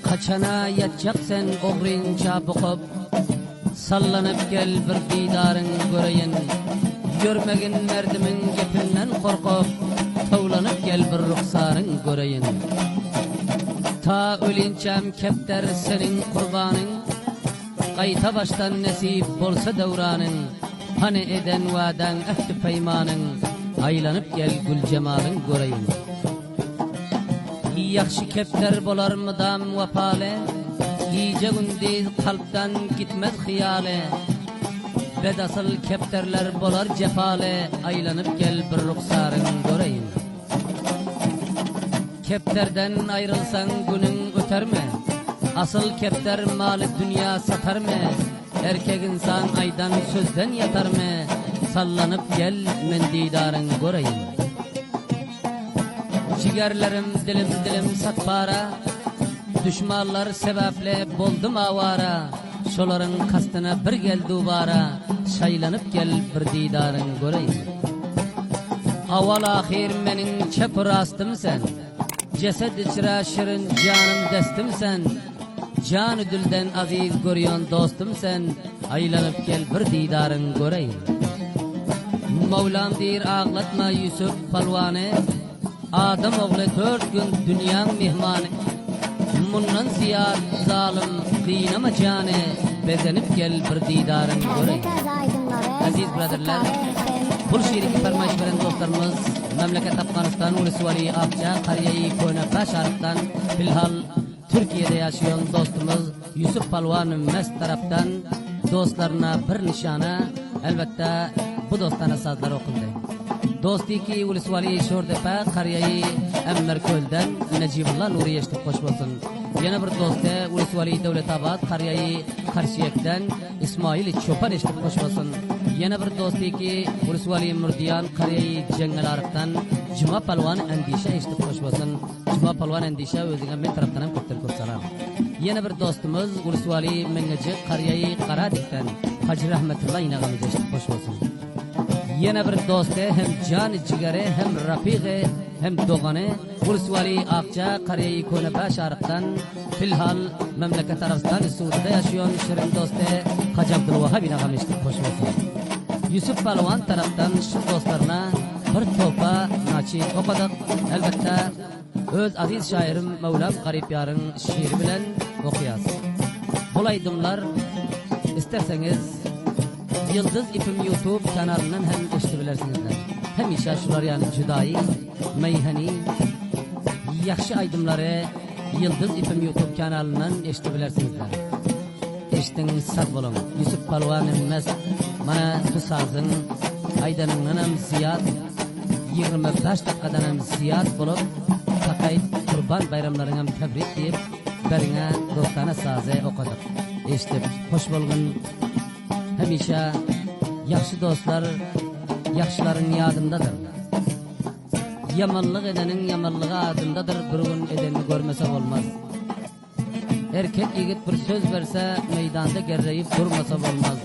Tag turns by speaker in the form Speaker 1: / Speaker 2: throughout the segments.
Speaker 1: Kaçana yatacaksen oğruyunca bıkıp, sallanıp gel bir didarın göreyin. Görmegin merdimin gepinden korkup, tavlanıp gel bir ruhsarın göreyin. Ta ölünçem kepter senin kurbanın, kayta baştan nesip bolsa devranın. Hani eden vadan ehdi peymanın, aylanıp gel gül cemalın göreyin. Yaxşı kepter bolar mıdam vapale, iyice gündüz kalpten gitmez hiyale. Bedasıl kepterler bolar cefale, aylanıp gel bir ruhsarın göreyin. Kepterden ayrılsan günün öter mi? Asıl kepter malı dünya satar mı? Erkek insan aydan sözden yatar mı? Sallanıp gel mendidarın göreyin. Cigerlerim dilim satpara, düşmanlar sebeple boldum avara. Şoların kastına bir gel dubara, şaylanıp gel bir didarın göreyin. Aval ahir menin çepir astım sen, cesed içra şirin canım destim sen. Canı dülden aziz görüyon dostum sen, aylanıp gel bir didarın göreyin. Mevlam dir ağlatma Yusuf palvanı, Adam oğlu 4 gün dünyanın mihmanı. Mundan ziyad zalim kıynama canı, bezenip gel bir didarın göreyin. Aziz brotherlar, bu şiirki fermaş veren dostlarımız memleket Afganistan Ulusu Vali Akça Kariye-i Koynabaş Arık'tan filhal Türkiye'de yaşayan dostumuz Yusuf Palvan'ın mest taraftan dostlarına bir nişana, elbette bu dostana sazlar okundu. Dostiki Ulusu Vali Şordepe Kariye-i Emmerköl'den Necibullah Nuri eşlik hoş olsun. Yana bir dostu Ulusu Vali Devletabad Kariye-i Karşıyek'ten İsmail Çopan eşlik hoş olsun. Yana bir dostiki Ulusu Vali Murdiyan Kariye-i Cengel Arık'tan Cuma Palvan Endişe eşlik hoş olsun. Cuma Palvan Endişe özüne ben taraftan hem kötür kursalar. Yana bir dostumuz Ulusu Vali Mengeci Kariye-i Karadik'ten Hacı Rahmetullah inağımız eşlik hoş olsun. Yana bir dostu hem canı cigare hem rafiqe hem doğanı Ulusu Vali Akça Kariye-i Koynabaş Arık'tan filhal memleket Arabistan Suudi'de yaşayan şirin dostu Hacı Abdülvahhab inağım eşlik hoş olsun. Yusuf Palvan taraftan şu dostlarına bir topa naçi okudık. Elbette öz aziz şairim Mevlam Garip Yar'ın şiiri bilen okuyaz. Bulaydımlar isterseniz Yıldız İpim YouTube kanalından hem eşleyebilirsiniz. Hem işaşlar yani Cüdayi, Meyhani, Yakşı aydımları Yıldız İpim YouTube kanalından eşleyebilirsiniz. Eştiniz sağ olun. Yusuf Palvan'ın mes mana bu sazın aydanından hem ziyad 25 dakikadan hem ziyad bulup takayıp kurban bayramlarına hem tebrik deyip berine dostana sazı okuduk. İşte hoş bulgun. Hemişe yaxşı dostlar yaxşıların yadındadır. Yamanlık edenin yamanlığı adındadır. Bir gün edenini görmese olmaz. Erkek yigit bir söz verse meydanda gerreyip durmasa olmaz.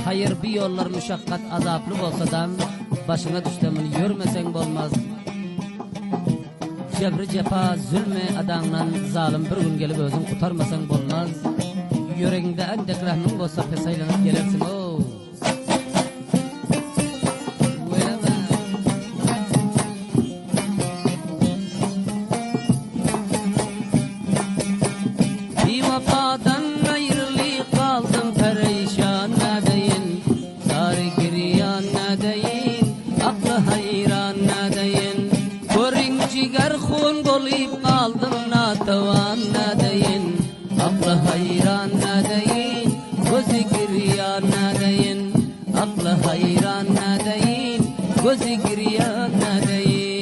Speaker 1: Hayır bir yollar müşakkat azaplı olsa da başına düştüğümünü görmesen olmaz. Cebri cefa zulmü adamdan zalim bir gün gelip özün kurtarmasan olmaz. Yüreğinde endek rahmin olsa pesaylanıp gelirsin o. Bir vafadan ayrılık kaldım perişan nedeyin. Sarı giryan nedeyin, aklı hayran nedeyin. Görün ciger hun golip kaldım natavan nedeyin. Aklı hayran nedeyin, gözü giryan nedeyin. Aklı hayran nedeyin, gözü giryan nedeyin.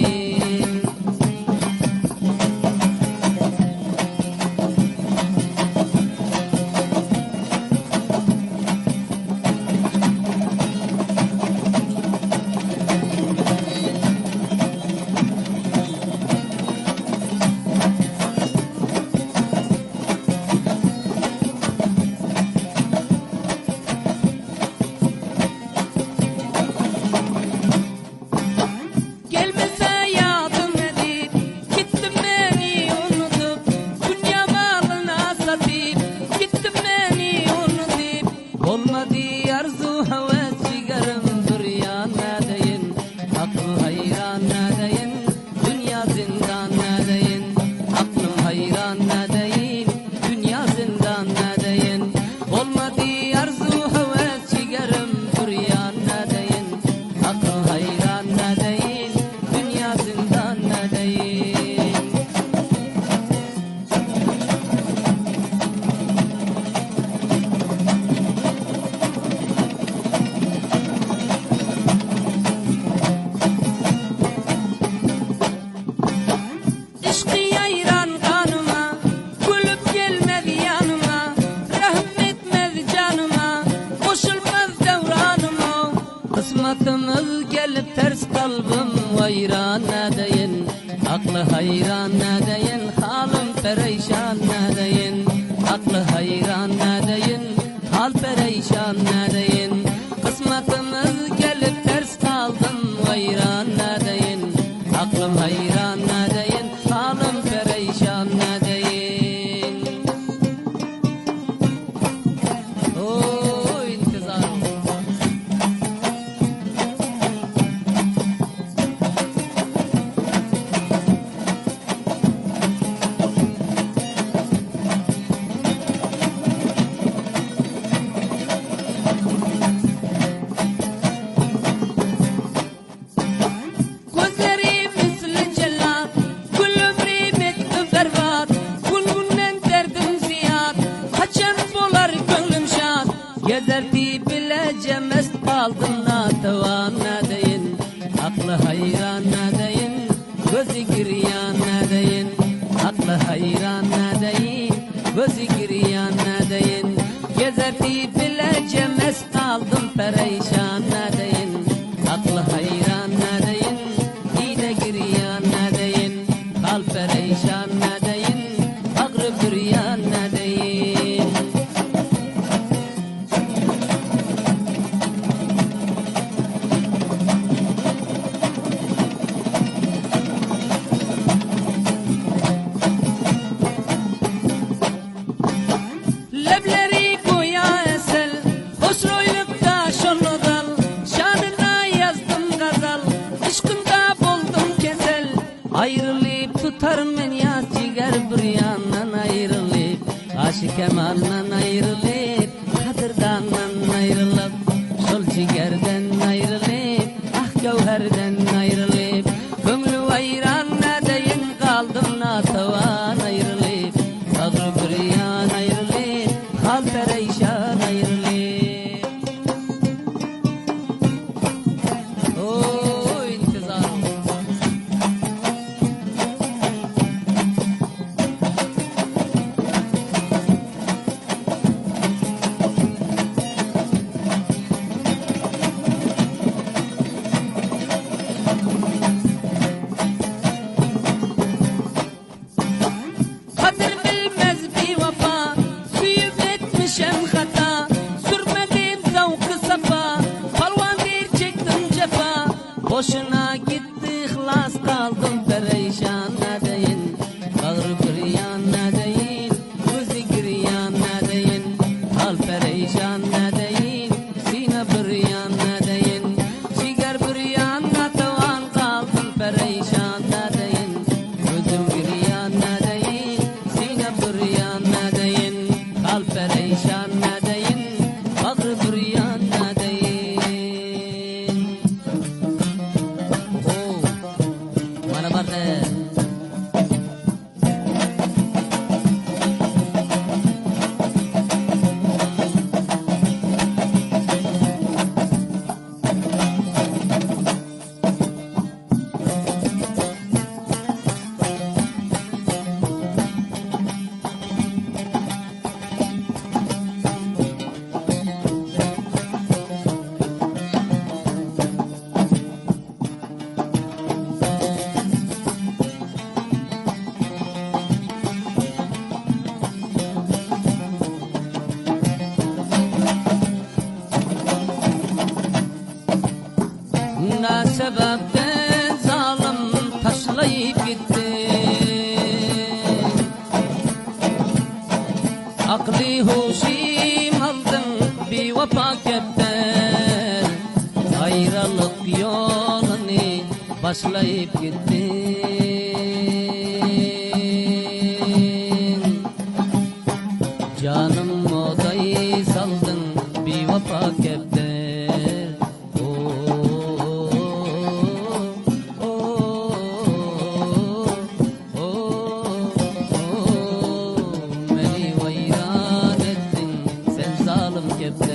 Speaker 1: vayran nedeyin, aklı hayran nedeyin, halim perişan nedeyin, aklı hayran nedeyin, hal perişan nedeyin, kısmetimiz gelip ters kaldım vayran nedeyin, aklım hayran nedeyin, halim perişan nedeyin. O intizar. Gezerdi bilece mest kaldım natavan nedeyin, aklı hayran nedeyin, gözü giryan nedeyin, aklı hayran nedeyin, gözü giryan nedeyin. Gezerdi bilece mest kaldım perişan nedeyin, aklı hayran nedeyin, dide giryan nedeyin, kal perişan nedeyin, ağrı giryan nedeyin. Lebleri koya esel, hoşroylukta şonodal, şanına yazdım gazal, aşkında buldum kesel. Ayrılıp tutarım ben yaz ciger bir yandan ayrılıp, aşık emandan ayrılıp, kadırdandan ayrılıp, şol cigerden ayrılıp, ah gevherden ayrılıp, kömlü ayran nedeyin kaldım natavan ayrılıp, ağrı bir yan ayrılıp, hal perişan ayrılıp. O intizar. Kadir bilmez bir vafa, suyup etmişem hata, sürmedim zavkı safa, palvandir çektim cefa. Boşuna gitti ihlas kaldım perişan nedeyin, ağrı giryan nedeyin, gözü giryan nedeyin, hal perişan nedeyin, sine bir yan nedeyin, ciger bir yan natavan kaldım perişan nedeyin, gözüm giryan nedeyin, sine bir yan nedeyin, hal perişan nedeyin, ağrı bir yan nedeyin. Oh, mana barde. Ne sebepten zalim taşlayıp gitti, akli huşim aldın bir vefa kepten, ayrılık yolunu başlayıp gittin. Canım odayı saldın bir vefa kepten. Beni vayran ettin sen zalim kepten.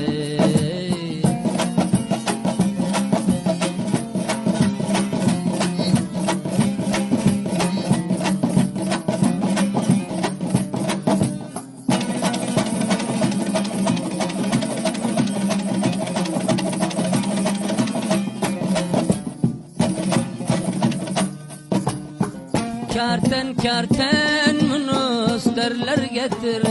Speaker 1: Kerten kerten münüsterler getirir,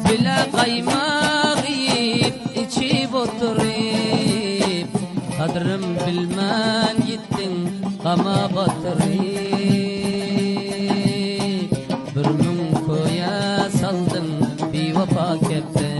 Speaker 1: bile kaymak yiyip içip oturup, kadrım bilmen gittin kama batırıp, bir mün koya saldın bir vapa kepte.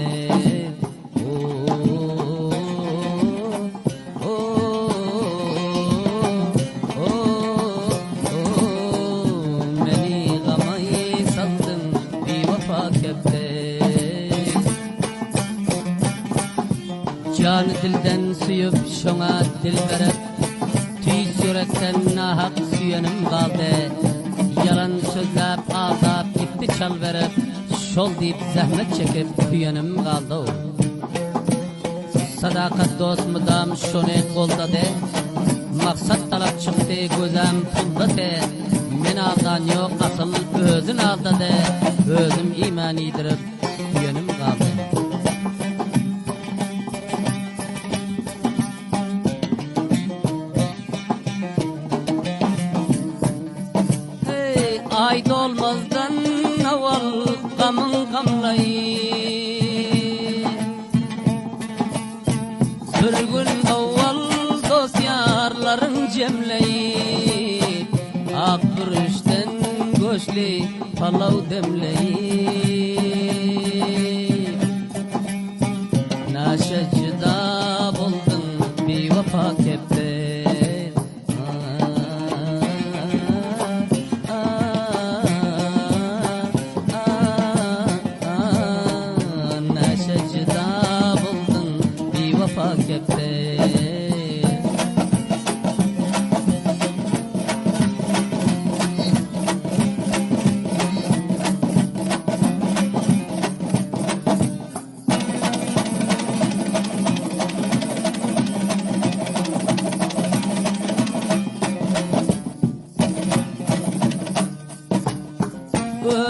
Speaker 1: Canı dilden suyup şoňa dil berip, tüýs yürekden nahak süýenim galdy. Yalan sözläp azap gitdi çal berip, şol diýip zähmet çekip küýenim galdy. Sadakat dost mudam şonu golda de, maksat talap çykdy gözüm pulda de. Men aldan ýok asyl özün alda de, özüm iman ýidirip küýenim galdy. Ay dolmazdan aval gamın gamlayı, bir gün avval dosyarların cemleyi, ak bürüşten göçli palav demleyi, naşacıda buldun bir vapa kepte.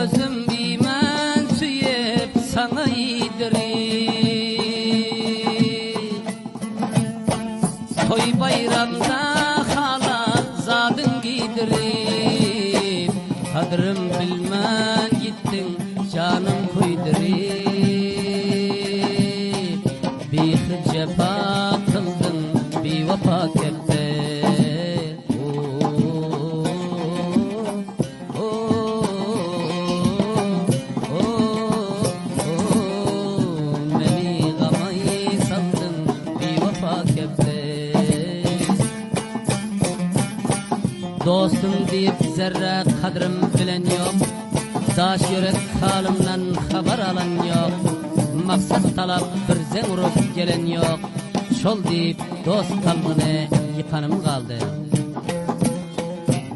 Speaker 1: Özüm iman süyep sana yedirir, toy bayramda halat zadın giydirir, kadrım bilmen gittin canım kuydirir, bir cefa kıldın bir vapa kepte. Dostum deyip zerre kadrım bilen yok, daş yürek halimden haber alan yok, maksat talap bir zen urup gelen yok, şol deyip dost kalbine yıkanım kaldı.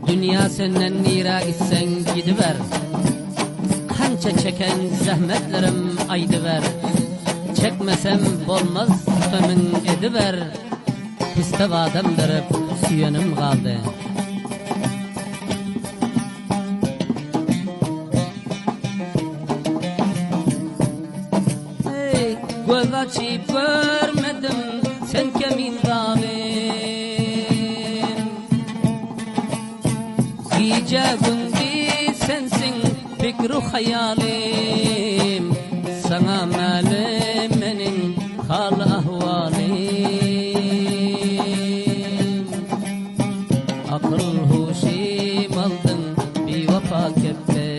Speaker 1: Dünya senden nira gitsen gidiver, kança çeken zahmetlerim aydıver, çekmesem bolmaz tutamın ediver, piste vadem derip süyenim kaldı. Göz açıp görmedim sen kemin zalim, gece gündüz sensin fikru hayalim, sana malum menin hal ahvalim, akıl huşim aldın bir vapa kepte.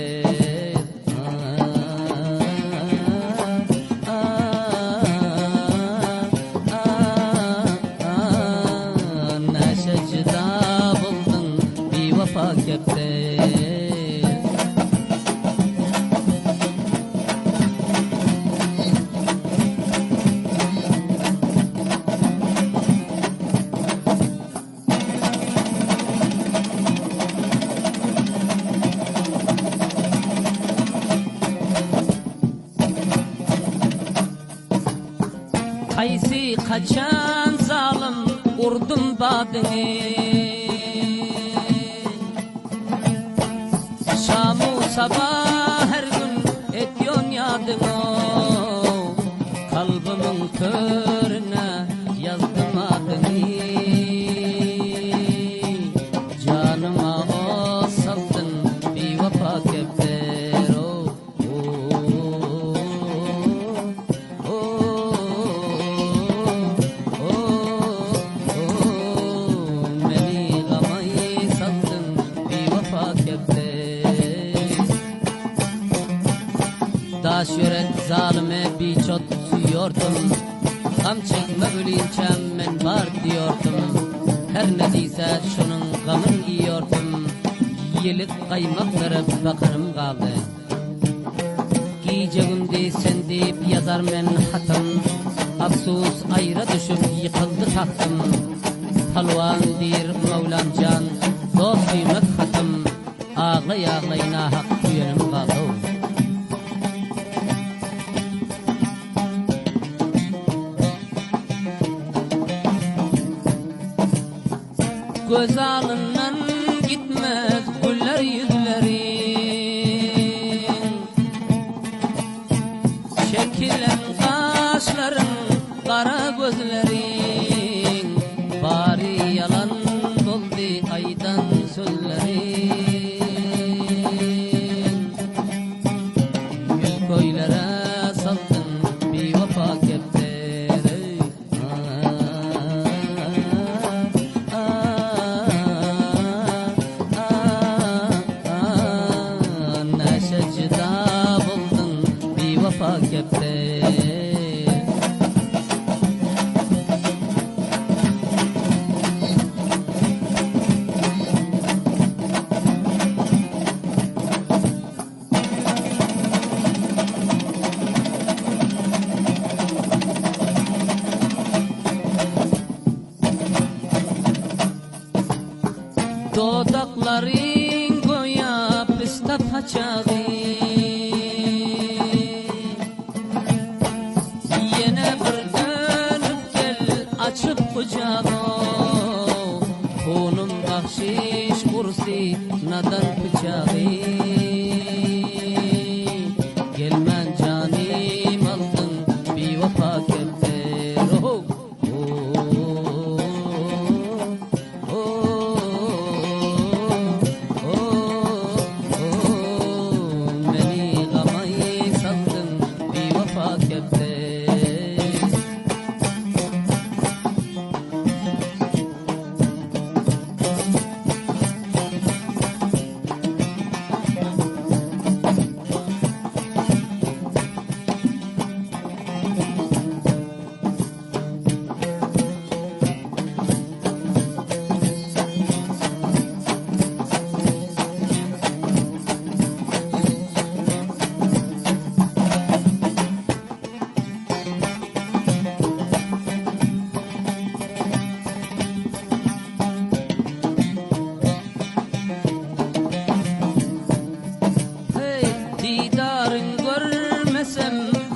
Speaker 1: Kaysi kaçan zalim urdum badini, Şamu sabah her gün etyon yadını, kalbimin körüne yazdım adını. baş yöret zalime biçot suyordum. Gam çekme ölünçem men var diyordum. Her ne deyse şunun gamın yiyordum. Yelik kaymak verip bakarım kaldı. Giyeceğimdi sen deyip yazar men hatım. Afsus ayra düşüp yıkıldı tahtım. Palvan dir Mevlam can, dost kıymet hatım. Ağlay ağlay nahak yüreğim kaldı. Göz alından gitmez güller yüzlerin. Çekilen kaşların, kara gözlerin. Bari yalan doldu aydan sözlerin. Yüz koylara saldın bir vefa kepleri. Neşecida buldun bir vefa kepleri. Dodakların goya pista paçağı. Yine bir dönüp gel açıp kucağı. Konum bahşiş kursi nadan bıçağı. Gelmen canim aldın bir vefa kepter. Oh,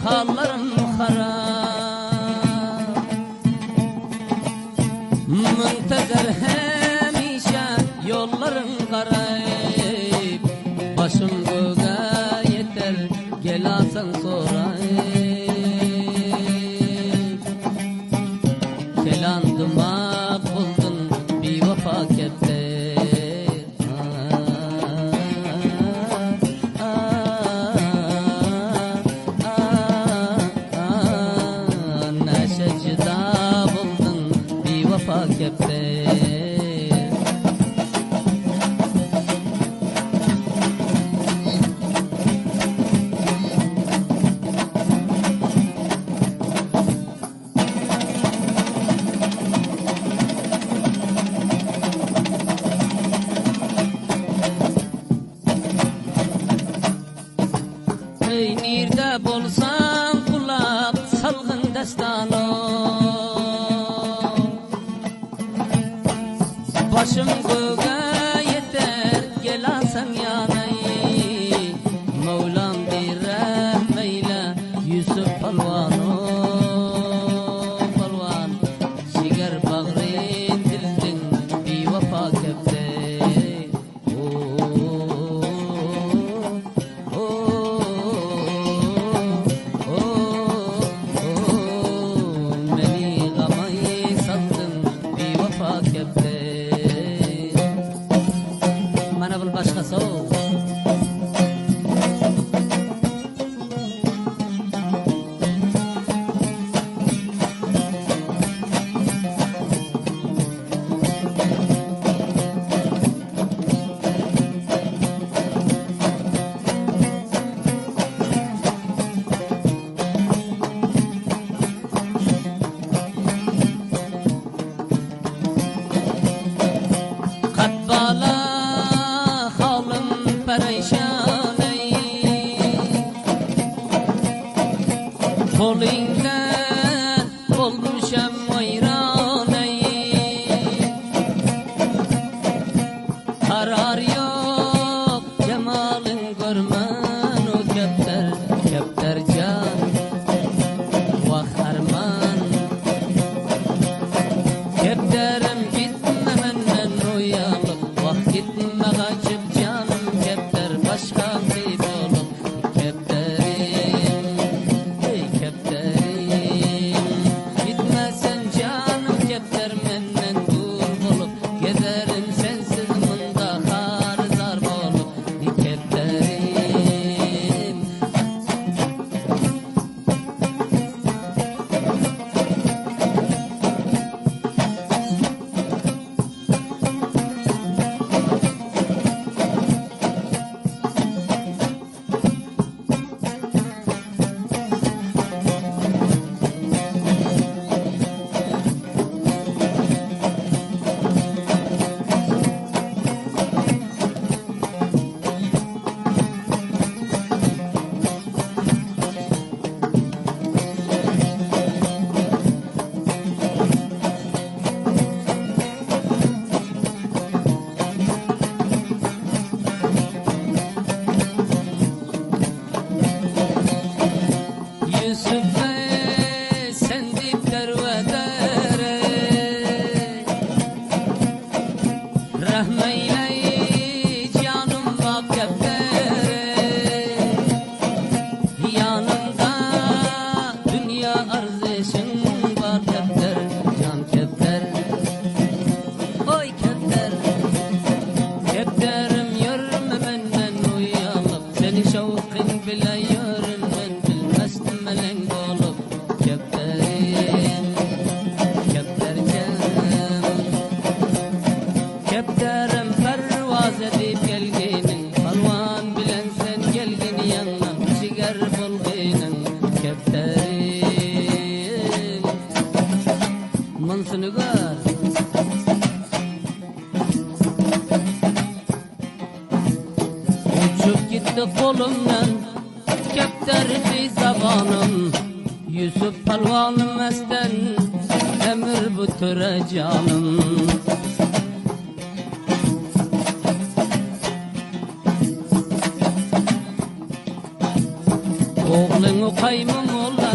Speaker 1: hallarım harap. Müntezer hemişe yollarım garip. Başım göğe yeter gel alsan sonra. Kelandıma buldun bir vefa kepter. Vefa kepter. Hey nerede bolsan kulak salgın destanı. Başım göğe yeter gel alsan yanayı. Mevlam bir rahmeyle Yusuf palvano. Palvan şiger bağrın dildin bir vefa kepter. Beni gamayı sattın bir vefa kepter. Mana bul başkası o. karar yok cemalin görmen o kepter kepter can vah harman kepterim gitme menden uyalıp vah gitme kaçıp canım kepter başka bir olup kepterim ey kepterim gitme sen canım kepter menden dur bulup gezerim sensiz mında harzar bulup kepterim Yusuf Bey sen dip dervedere rahmeyle canım bak keptere yanımda dünya arzışın var kepter can kepter oy kepter kepterim yürüme benden uyalıp seni şevkin bile yürümen bilmezdim melen olup kepterim kepter canım kepterim pervaz edip gelginin parvan bilen sen gelgin yanına ciger bulginin kepterim mansını gör uçup gitti kolumdan kepterdi zabanım Yusuf palvanım esten emir bu töre canım oğlunu kaymım ola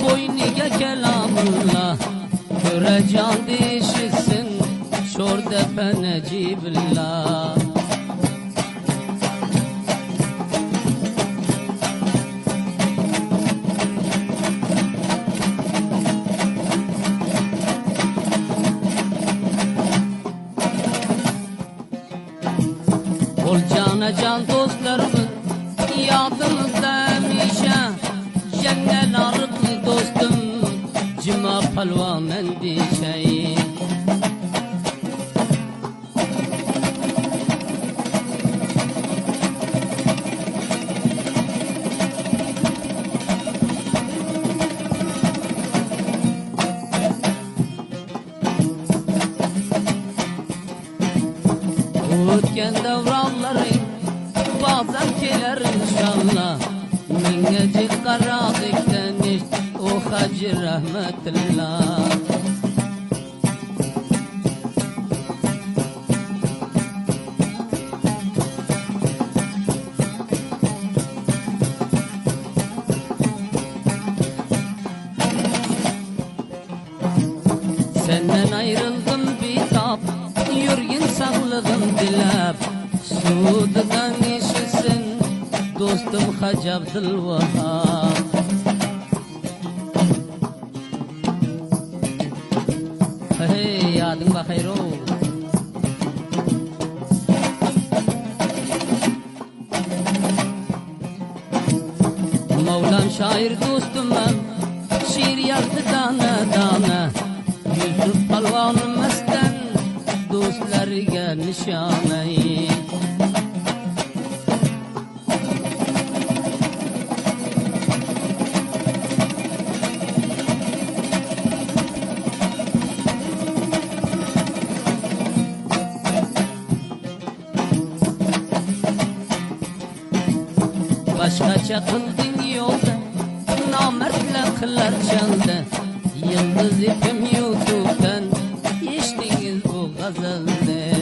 Speaker 1: boyniga kelamınla töre can dişisin şor depe necibillah ol cana can dostlarımın yadımızda mişe cennel arıklı dostum cima palvan endişeyi o'tgan davronlaring bazen keler inşallah mingecik qaradıkdan o hacı rahmetillah senden ayrıldım bitap yürgün sağlığım dilep suudidan işisin dostum Hacı Abdülvahhab hey yadın bakayır o Mevlam şair dostum ben şiir yazdı dana dana Yusuf palvanım esten dostlarga nişanayı başkaça kıldın yolda namertler kılar çaldı yıldız ipim YouTube'dan geçtiniz bu gazelde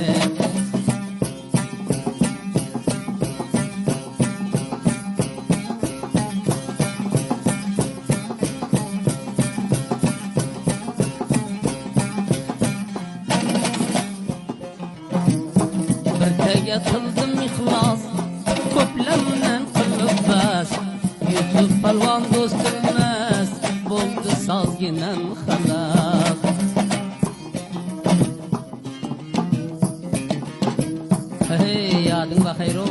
Speaker 1: Tege kıldım ihlas Köplemden kılıp bas Yusuf palvan dostumaz Buldu sazginen halas Hey yadın bakayro